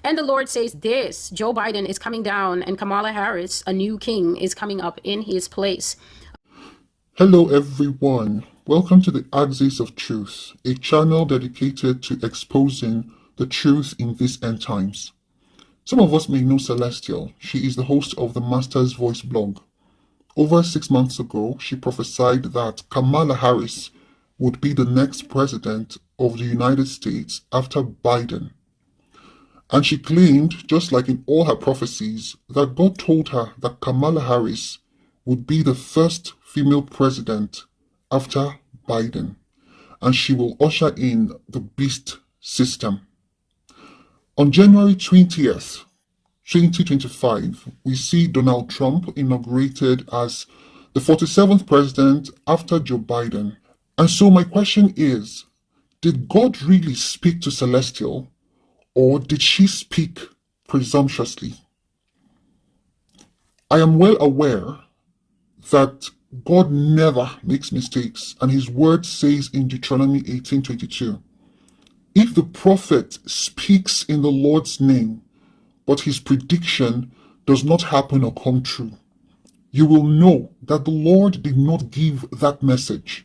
And the Lord says this: Joe Biden is coming down and Kamala Harris, a new king, is coming up in his place. Hello everyone, welcome to the Axis of Truth, a channel dedicated to exposing the truth in these end times. Some of us may know Celestial. She is the host of the Master's Voice blog. Over 6 months ago, she prophesied that Kamala Harris would be the next president of the United States after Biden. And she claimed, just like in all her prophecies, that God told her that Kamala Harris would be the first female president after Biden, and she will usher in the beast system. On January 20th, 2025, we see Donald Trump inaugurated as the 47th president after Joe Biden. And so my question is, did God really speak to Celestial, or did she speak presumptuously? I am well aware that God never makes mistakes, and his word says in Deuteronomy 18:22, if the prophet speaks in the Lord's name, but his prediction does not happen or come true, you will know that the Lord did not give that message.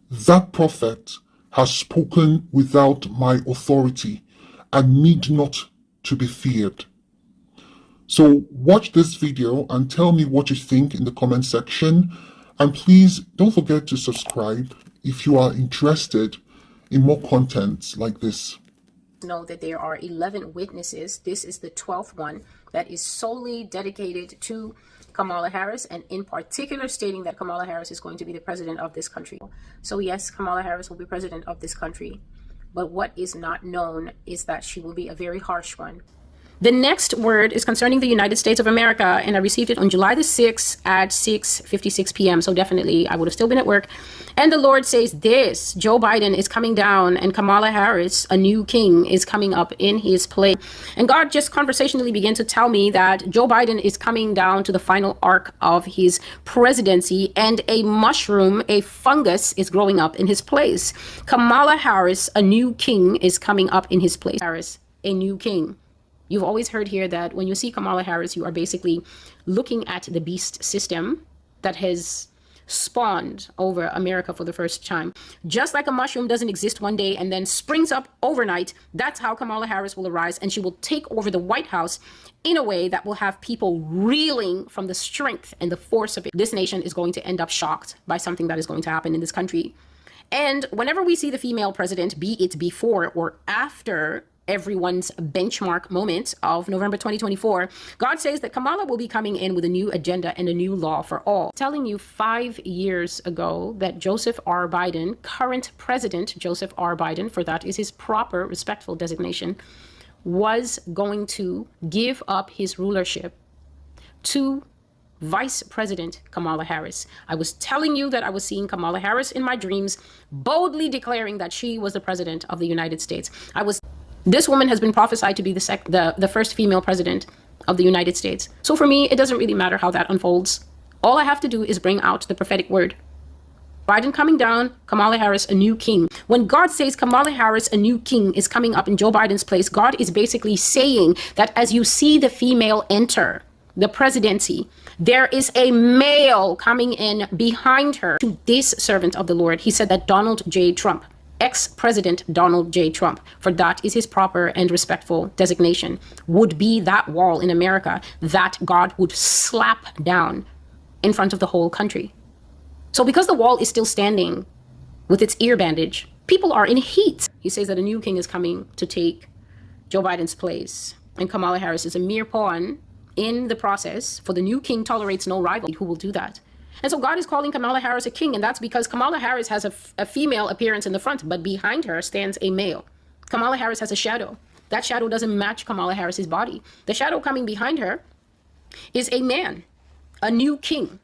That prophet has spoken without my authority and need not to be feared. So watch this video and tell me what you think in the comment section. And please don't forget to subscribe if you are interested in more content like this. Know that there are 11 witnesses. This is the 12th one that is solely dedicated to Kamala Harris, and in particular stating that Kamala Harris is going to be the president of this country. So yes, Kamala Harris will be president of this country. But what is not known is that she will be a very harsh one. The next word is concerning the United States of America, and I received it on July the 6th at 6:56 p.m. So definitely I would have still been at work. And the Lord says this: Joe Biden is coming down and Kamala Harris, a new king, is coming up in his place. And God just conversationally began to tell me that Joe Biden is coming down to the final arc of his presidency, and a mushroom, a fungus, is growing up in his place. Kamala Harris, a new king, is coming up in his place. Harris, a new king. You've always heard here that when you see Kamala Harris, you are basically looking at the beast system that has spawned over America for the first time. Just like a mushroom doesn't exist one day and then springs up overnight, that's how Kamala Harris will arise, and she will take over the White House in a way that will have people reeling from the strength and the force of it. This nation is going to end up shocked by something that is going to happen in this country. And whenever we see the female president, be it before or after everyone's benchmark moment of November 2024, God says that Kamala will be coming in with a new agenda and a new law for all. Telling you 5 years ago that Joseph R. Biden, current president Joseph R. Biden, for that is his proper respectful designation, was going to give up his rulership to Vice President Kamala Harris. I was telling you that I was seeing Kamala Harris in my dreams, boldly declaring that she was the president of the United States. This woman has been prophesied to be the first female president of the United States. So for me, it doesn't really matter how that unfolds. All I have to do is bring out the prophetic word. Biden coming down, Kamala Harris, a new king. When God says Kamala Harris, a new king, is coming up in Joe Biden's place, God is basically saying that as you see the female enter the presidency, there is a male coming in behind her. To this servant of the Lord, he said that Donald J. Trump, ex-President Donald J. Trump, for that is his proper and respectful designation, would be that wall in America that God would slap down in front of the whole country. So because the wall is still standing with its ear bandage, people are in heat. He says that a new king is coming to take Joe Biden's place, and Kamala Harris is a mere pawn in the process, for the new king tolerates no rival who will do that. And so God is calling Kamala Harris a king, and that's because Kamala Harris has a female appearance in the front, but behind her stands a male. Kamala Harris has a shadow. That shadow doesn't match Kamala Harris's body. The shadow coming behind her is a man, a new king.